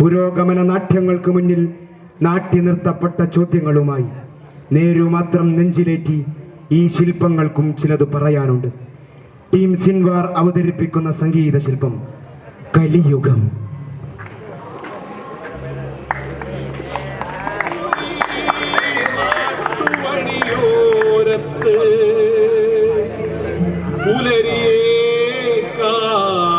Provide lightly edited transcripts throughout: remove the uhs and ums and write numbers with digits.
പുരോഗമന നാട്യങ്ങൾക്ക് മുന്നിൽ നാട്ടി നിർത്തപ്പെട്ട ചോദ്യങ്ങളുമായി നേരുമാത്രം നെഞ്ചിലേറ്റി ഈ ശില്പങ്ങൾക്കും ചിലത് പറയാനുണ്ട്. ടീം സിൻവാർ അവതരിപ്പിക്കുന്ന സംഗീത ശില്പം കലിയുഗം. പുലരിയെ കാത്തിരിക്കാം.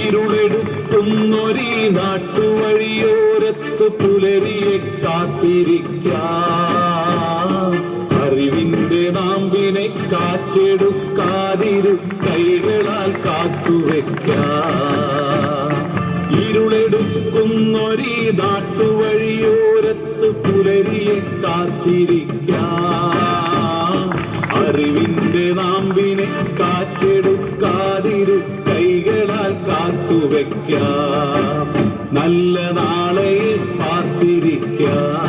ഇരുളെടുക്കുന്നൊരീ നാട്ടുവഴിയോരത്ത് പുലരിയെ കാത്തിരിക്കാം. അറിവിന്റെ നാമ്പിനെ കാറ്റെടുക്കാതിരു കൈകളാൽ കാത്തുവെക്കാം. ഇരുളെടുക്കുന്നൊരീ നാട്ടുവഴിയോരത്ത് പുലരിയെ കാത്തിരിക്കാം. അറിവിന്റെ നാമ്പിനെ കാറ്റെടുക്കാതിരു കൈകളാൽ കാത്തുവെക്കാം. നല്ല നാളെ പാർത്തിരിക്കാം.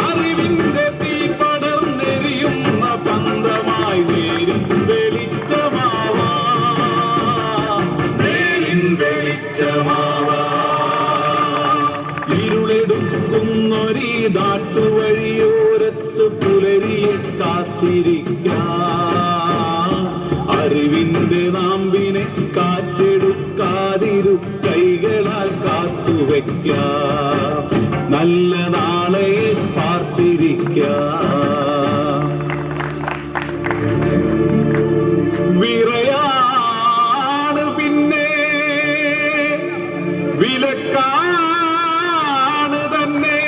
അറിവിന്റെ തീ പടർന്നെരിയുന്ന പന്തമായി നേരിൻ വെളിച്ചമാവാം. ഇരുളെടുക്കുന്നൊരീ നാട്ടുവഴിയോരത്ത് പുലരിയെ കാത്തിരിക്കാം. അറിവിന്റെ നാമ്പിനെ കാറ്റെടുക്കാതിരു കൈകളാൽ കാത്തുവെക്കാം. നല്ല നാളെ പാർത്തിരിക്കാം. വിറയാണ് പിന്നെ വിലക്കാണ് തന്നെ.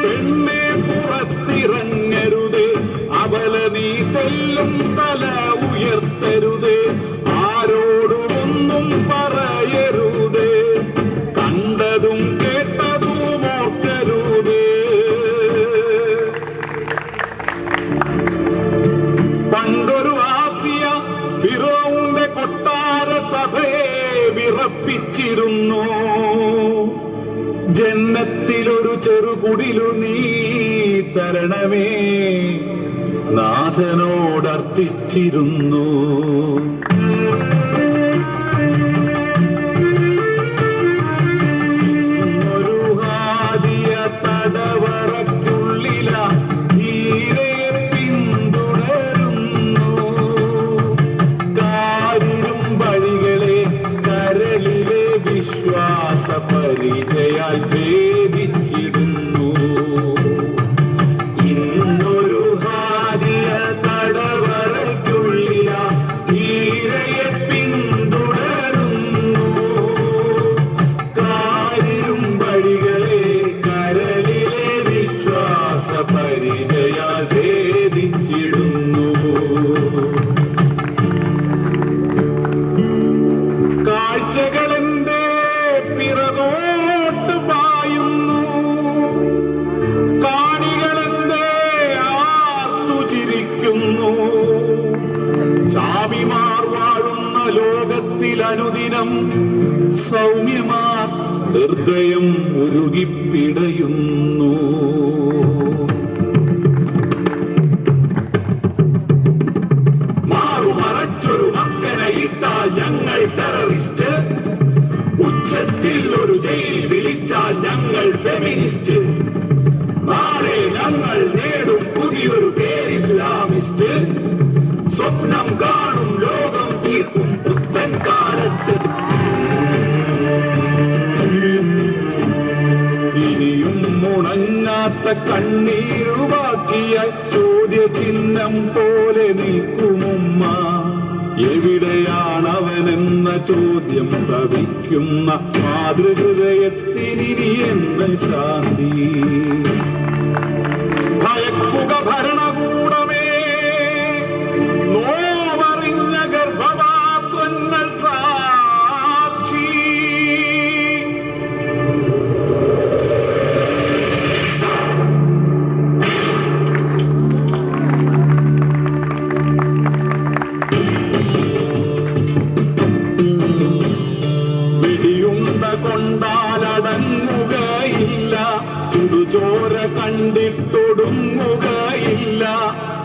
പെണ്ണെ പുറത്തിറങ്ങരുത്, അബല നീ തെല്ലും തല ഉയർത്തരുത്. ആരോടുമൊന്നും പറയരുത്, കണ്ടതും കേട്ടതും ഓർക്കരുത്. പണ്ടൊരു ആസിയ ഫിറൗന്റെ കൊട്ടാര സഭയെ വിറപ്പിച്ചിരുന്നു. ജന്നത്തിലൊരു ചെറുകുടിലു നീ തരണമേ നാഥനോടർത്ഥിച്ചിരുന്നു. ഇന്നൊരു ഹാദിയ തടവറയ്ക്കുള്ളില ധീരെ പിന്തുടരുന്നു. കാരിരും വഴികളെ കരളിലെ വിശ്വാസ പരിചയാൽ ഭേദിച്ചിടുന്നു. ഇന്നൊരു ഹാദിയ തടവറയ്ക്കുള്ളില ധീരെ പിന്തുടരുന്നു. കാരിരും വഴികളെ കരളിലെ വിശ്വാസ പരിചയാൽ ഭേദിച്ചിടുന്നു. കാഴ്ചകളെന്റെ പിറകോട്ട് പായുന്നു. കാണികളെന്റെ ആർത്തു ചിരിക്കുന്നു. ചാമിമാർ വാഴുന്ന ലോകത്തിൽ അനുദിനം സൗമ്യമാർ ഹൃദയം ഉരുകിപ്പിടയുന്നു. മാറുമറച്ചൊരു മക്കനെ ഇട്ടാൽ ഞങ്ങൾ ടെററിസ്റ്റ്. ഉച്ചത്തിൽ ഒരു ജയിൽ വിളിച്ചാൽ ഞങ്ങൾ ഫെമിനിസ്റ്റ്. നാളെ ഞങ്ങൾ നേടും പുതിയൊരു പേര് ഇസ്ലാമിസ്റ്റ്. സ്വപ്നം കാണും ലോകം തീർക്കും പുത്തൻ കാലത്ത്. ഇനിയും ഉണങ്ങാത്ത കണ്ണീരുവാക്കിയായി ചോദ്യചിഹ്നം പോലെ നിൽക്കുമുമ്മ. എവിടെയാണവനെന്ന ചോദ്യം തവിക്കുന്ന മാതൃഹൃദയത്തിനി എന്ന ശാന്തി. ഭയക്കുക ഭരണകൂടമേ, ഒടുങ്ങുകയില്ല.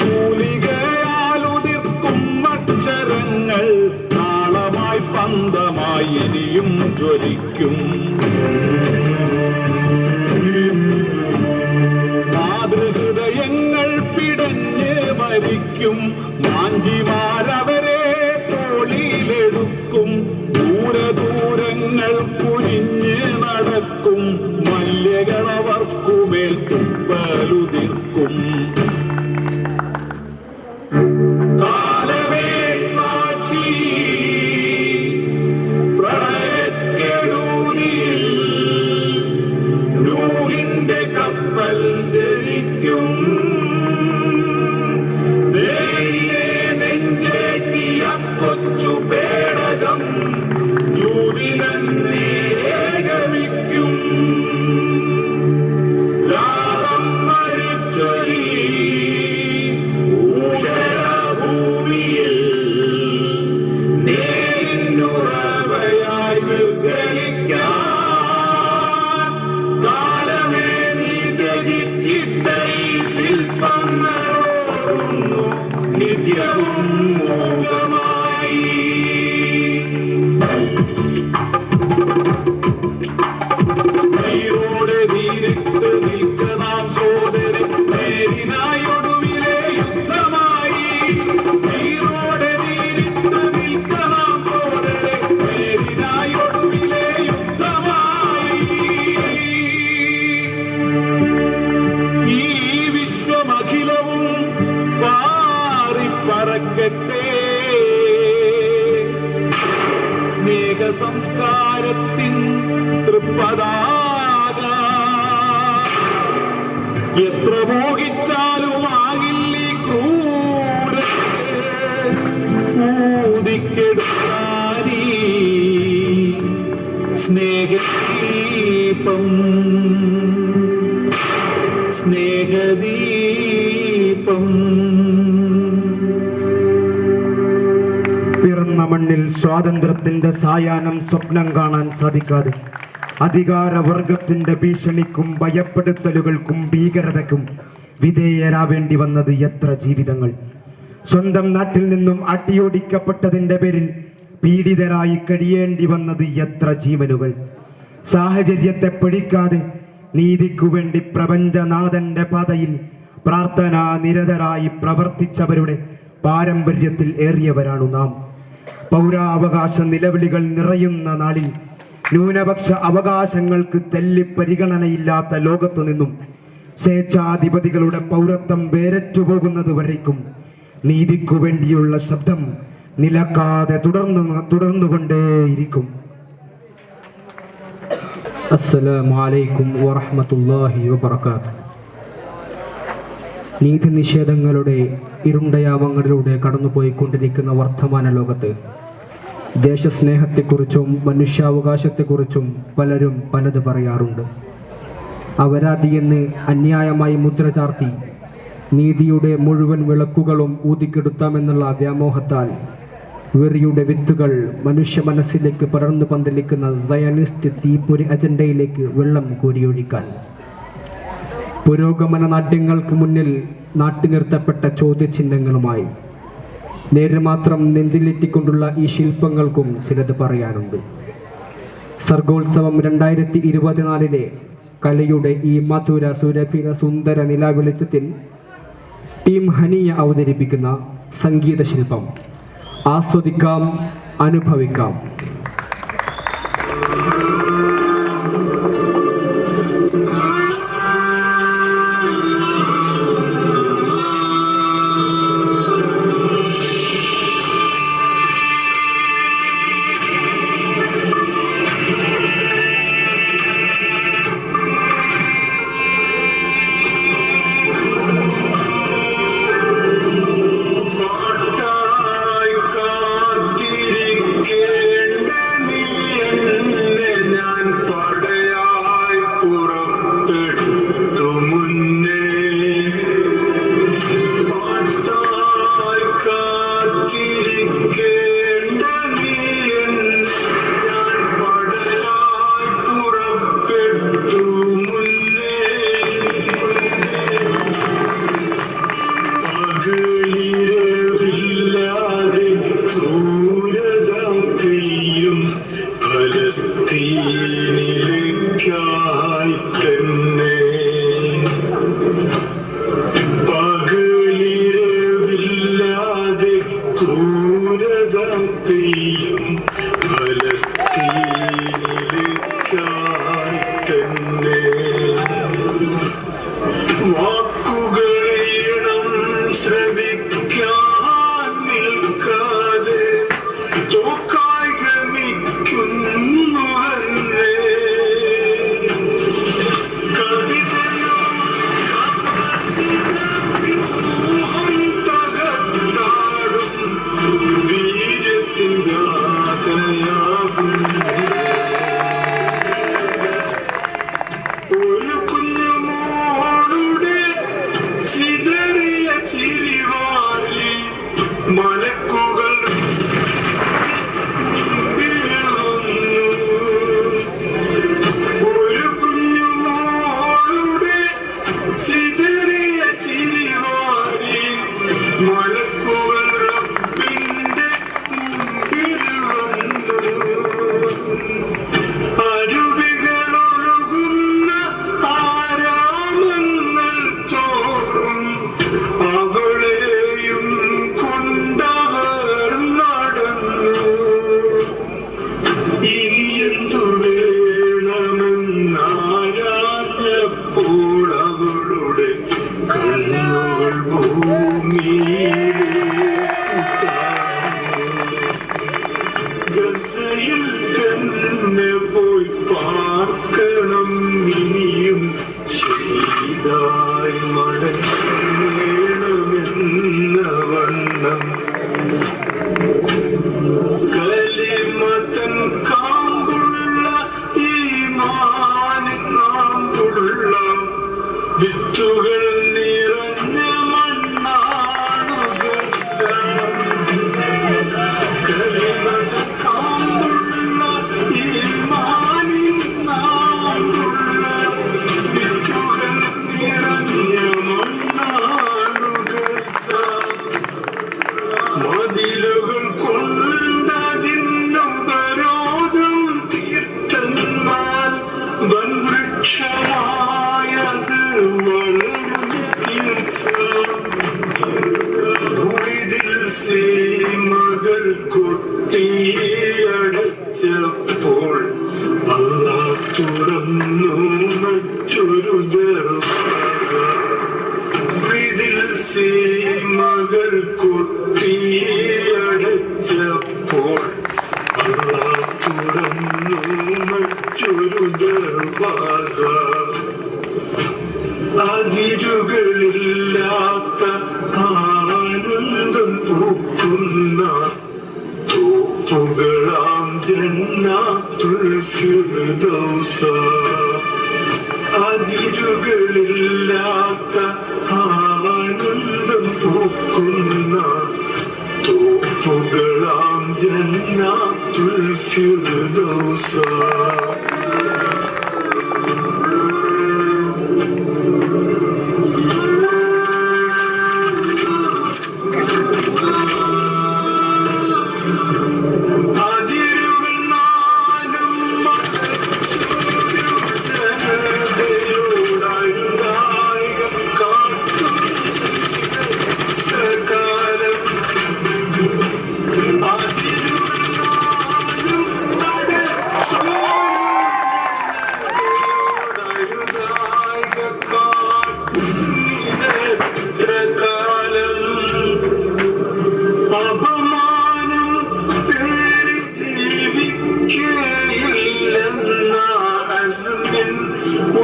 തൂലികയാലുതിർക്കും അക്ഷരങ്ങൾ താളമായി പന്തമായി ഇനിയും ജ്വലിക്കും. മാതൃഹൃദയങ്ങൾ പിടഞ്ഞ് മരിക്കും. മാഞ്ചിമാരവരെ തോളിലെടുക്കും. ദൂരദൂരങ്ങൾ കുനിഞ്ഞ് നടക്കും. മല്യകളവർക്കുമേൽ തുപ്പലുതിർക്കും. കാലമേ സാക്ഷി, പ്രളയക്കെടുതിയിൽ നൂഹിന്റെ കപ്പൽ ജനിക്കും. നേരിയെ നെഞ്ചേറ്റിയ കൊച്ചു പേടകം ൂരിലന്നേകമിക്കും. രാഗം മരിച്ചൊരി ഊഷരഭൂമിയിൽ നേരിന്നുറവയായി നിർഗലിക്കാൻ കാലമേ നീ ത്യജിച്ചിട്ട ഈ ശില്പങ്ങളോടുന്നു നിത്യവും മോഹമായി. ോടെ നീരിട്ട് നിൽക്കണം സോദരൻ, നേരിനായൊടുവിലെ യുദ്ധമായി. നീരോടെ നീരിട്ട് നിൽക്കണം സോദരൻ, നേരിനായൊടുവിലെ യുദ്ധമായി. ഈ വിശ്വമഖിലവും പാറിപ്പറക്കട്ടെ. സ്നേഹ സംസ്കാരത്തിൻ തൃപ്പതാക എത്ര മോഹിച്ചാലുമാകില്ല ക്രൂരക്ക് ഊതിക്കെടുക്കാനീ സ്നേഹദീപം സ്നേഹദീപം. പിറന്ന മണ്ണിൽ സ്വാതന്ത്ര്യത്തിന്റെ സായാഹ്നം സ്വപ്നം കാണാൻ സാധിക്കാതെ അധികാരവർഗത്തിന്റെ ഭീഷണിക്കും ഭയപ്പെടുത്തലുകൾക്കും ഭീകരതയ്ക്കും വിധേയരാവേണ്ടി വന്നത് എത്ര ജീവിതങ്ങൾ. സ്വന്തം നാട്ടിൽ നിന്നും അട്ടിയോടിക്കപ്പെട്ടതിന്റെ പേരിൽ പീഡിതരായി കഴിയേണ്ടി വന്നത് എത്ര ജീവനുകൾ. സാഹചര്യത്തെ പിടിക്കാതെ നീതിക്കു വേണ്ടി പ്രപഞ്ചനാഥന്റെ പാതയിൽ പ്രാർത്ഥനാ നിരതരായി പ്രവർത്തിച്ചവരുടെ പാരമ്പര്യത്തിൽ ഏറിയവരാണു നാം. പൗരാവകാശ നിലവിളികൾ നിറയുന്ന നാളിൽ ന്യൂനപക്ഷ അവകാശങ്ങൾക്ക് തെല്ലി പരിഗണനയില്ലാത്ത ലോകത്തു നിന്നും സ്വേച്ഛാധിപതികളുടെ പൗരത്വം വേരറ്റുപോകുന്നത് വരയ്ക്കും നീതിക്കു വേണ്ടിയുള്ള ശബ്ദം നിലക്കാതെ തുടർന്നുകൊണ്ടേയിരിക്കും. അസ്സലാമു അലൈക്കും വറഹ്മത്തുള്ളാഹി വബറകാതുഹു. നീതി നിഷേധങ്ങളുടെ ഇരുണ്ടയാമങ്ങളിലൂടെ കടന്നുപോയിക്കൊണ്ടിരിക്കുന്ന വർത്തമാന ലോകത്ത് ദേശസ്നേഹത്തെക്കുറിച്ചും മനുഷ്യാവകാശത്തെക്കുറിച്ചും പലരും പലത് പറയാറുണ്ട്. അപരാധിയെന്ന് അന്യായമായി മുദ്ര ചാർത്തി നീതിയുടെ മുഴുവൻ വിളക്കുകളും ഊതിക്കെടുത്താമെന്നുള്ള വ്യാമോഹത്താൽ വെറിയുടെ വിത്തുകൾ മനുഷ്യ മനസ്സിലേക്ക് പടർന്നു പന്തലിക്കുന്ന സയനിസ്റ്റ് തീപ്പൊരി അജണ്ടയിലേക്ക് വെള്ളം കോരിയൊഴിക്കാൻ പുരോഗമന നാട്യങ്ങൾക്ക് മുന്നിൽ നാട്ടി നിർത്തപ്പെട്ട ചോദ്യചിഹ്നങ്ങളുമായി നേരുമാത്രം നെഞ്ചിലേറ്റിക്കൊണ്ടുള്ള ഈ ശില്പങ്ങൾക്കും ചിലത് പറയാനുണ്ട്. സർഗോത്സവം 2024 കലയുടെ ഈ മധുര സുരഭിര സുന്ദര നിലാവെളിച്ചത്തിൽ ടീം ഹനിയ അവതരിപ്പിക്കുന്ന സംഗീത ശില്പം ആസ്വദിക്കാം, അനുഭവിക്കാം. കാത്തിരിക്കേണ്ട ശ്രവിക്കാൻ നിൽക്കാതെ തോക്കായി ഗമിക്കുന്നു അല്ലേ കവിതയോ വ്യൂഹം തകർത്താടും വീര്യത്തിൻ ഗാഥയാകും ഒരു കുഞ്ഞുമോളുടെ ചിതറിയ ചിരിവാരി മലക്കുകൾ വീഴുന്നു. ഒരു കുഞ്ഞുമോളുടെ ചിതറിയ ചിരിവാരി മലക്കുകൾ റബ്ബിന്റെ മുമ്പിൽ വന്നു. അരുവികളൊഴുകുന്ന ആരാമങ്ങൾ തോറും അവളെയും കൊണ്ടവർ നടന്നു. ഇനി എന്തു വേണമെന്നാരാഞ്ഞപ്പോൾ അവളുടെ കണ്ണുകൾ ഭൂമിയിലേക്ക് ചാഞ്ഞു. ഗസയിൽ തന്നെ പോയി പാർക്കണം ഇനിയും ശീതായി മടങ്ങണമെന്ന വണ്ണം കലിമതൻ കാമ്പുള്ള ഈമാനിൻ നാമ്പുള്ള വിത്തുകൾ നിറഞ്ഞ മണ്ണാണു ഗസ. കലിമതൻ കാമ്പുള്ള ഈമാനിൻ നാമ്പുള്ള വിത്തുകൾ നിറഞ്ഞ മണ്ണാണു ഗസ. മതിലുകൾ കൊണ്ടതിന്നുപരോധം തീർത്തെന്നാൽ വൻവൃക്ഷമായത് വളരും തീർച്ച. ഭൂമിയിൽ സീമകൾ കൊട്ടിയടച്ചപ്പോൾ അല്ലാഹ് തുറന്നു മറ്റൊരു ദർവാസ. ഇതിൽ സീമകൾ കൊട്ടിയടച്ചപ്പോൾ അല്ലാഹ് തുറന്നു മറ്റൊരു ദർവാസ. അതിരുകളില്ലാത്ത ആനന്ദം പൂക്കുന്ന തോപ്പുകളാം ജന്നാത്തുൽ ഫിർദൗസ. അതിരുകളില്ലാത്ത ആനന്ദം പൂക്കുന്ന തോപ്പുകളാം ജന്നാത്തുൽ ഫിർദൗസ.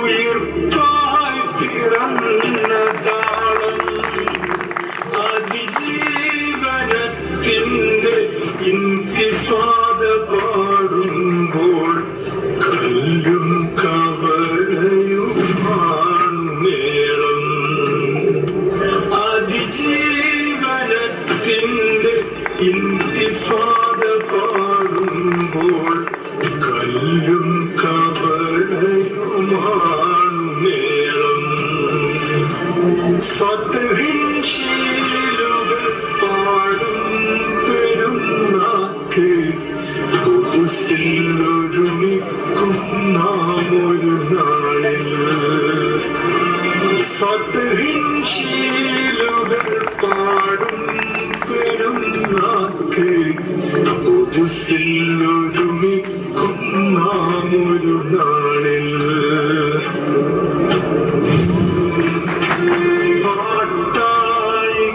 ഉയിർപ്പായി പിറന്നതാളം അതിജീവനത്തിന്റെ ഇന്തിഫാദ പാടുമ്പോൾ കല്ലും കവലയുമാണ് മേളം. അതിജീവനത്തിന്റെ ഇന്തിഫാദ പാടുമ്പോൾ കല്ലും കവലയുമാണ് മേളം. ഫത്ഹിൻ ശീലുകൾ പാടും പെരുന്നാക്ക് ഖുദ്സിൽ ഒരുമിക്കും നാം ഒരു നാളിൽ. ഫത്ഹിൻ ശീലുകൾ പാടും പെരുന്നാക്ക് ഖുദ്സിൽ ഒരുമിക്കും നാം ഒരു നാളിൽ. പാട്ടായി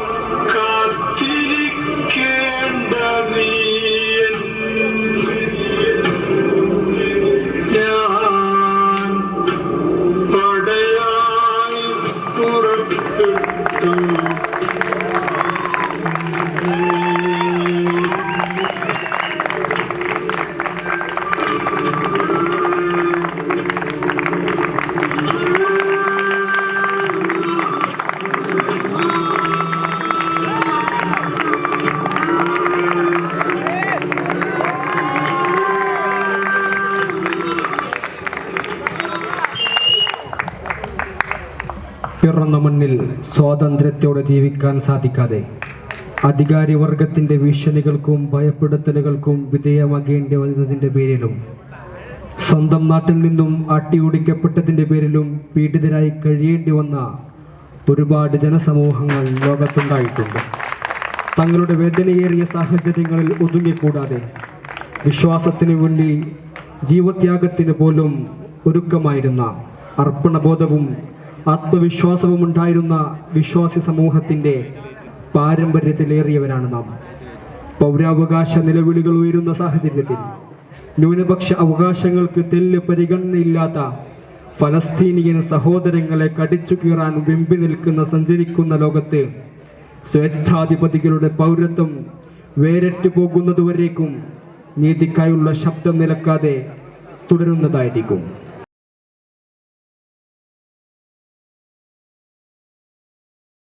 തൊട്ടു പിറന്ന മണ്ണിൽ സ്വാതന്ത്ര്യത്തോടെ ജീവിക്കാൻ സാധിക്കാതെ അധികാരിവർഗത്തിൻ്റെ ഭീഷണികൾക്കും ഭയപ്പെടുത്തലുകൾക്കും വിധേയമാകേണ്ടി വന്നതിൻ്റെ പേരിലും സ്വന്തം നാട്ടിൽ നിന്നും അട്ടിയോടിക്കപ്പെട്ടതിൻ്റെ പേരിലും പീഡിതരായി കഴിയേണ്ടി വന്ന ഒരുപാട് ജനസമൂഹങ്ങൾ ലോകത്തുണ്ടായിട്ടുണ്ട്. തങ്ങളുടെ വേദനയേറിയ സാഹചര്യങ്ങളിൽ ഒതുങ്ങിക്കൂടാതെ വിശ്വാസത്തിന് വേണ്ടി ജീവത്യാഗത്തിന് പോലും ഒരുക്കമായിരുന്ന അർപ്പണബോധവും ആത്മവിശ്വാസവും ഉണ്ടായിരുന്ന വിശ്വാസി സമൂഹത്തിൻ്റെ പാരമ്പര്യത്തിലേറിയവരാണ് നാം. പൗരാവകാശ നിലവിളികൾ ഉയരുന്ന സാഹചര്യത്തിൽ ന്യൂനപക്ഷ അവകാശങ്ങൾക്ക് തെല്ല് പരിഗണനയില്ലാത്ത ഫലസ്തീനിയൻ സഹോദരങ്ങളെ കടിച്ചു കീറാൻ വെമ്പി നിൽക്കുന്ന സഞ്ചരിക്കുന്ന ലോകത്ത് സ്വേച്ഛാധിപതികളുടെ പൗരത്വം വേരറ്റു പോകുന്നതുവരേക്കും നീതിക്കായുള്ള ശബ്ദം നിലക്കാതെ തുടരുന്നതായിരിക്കും.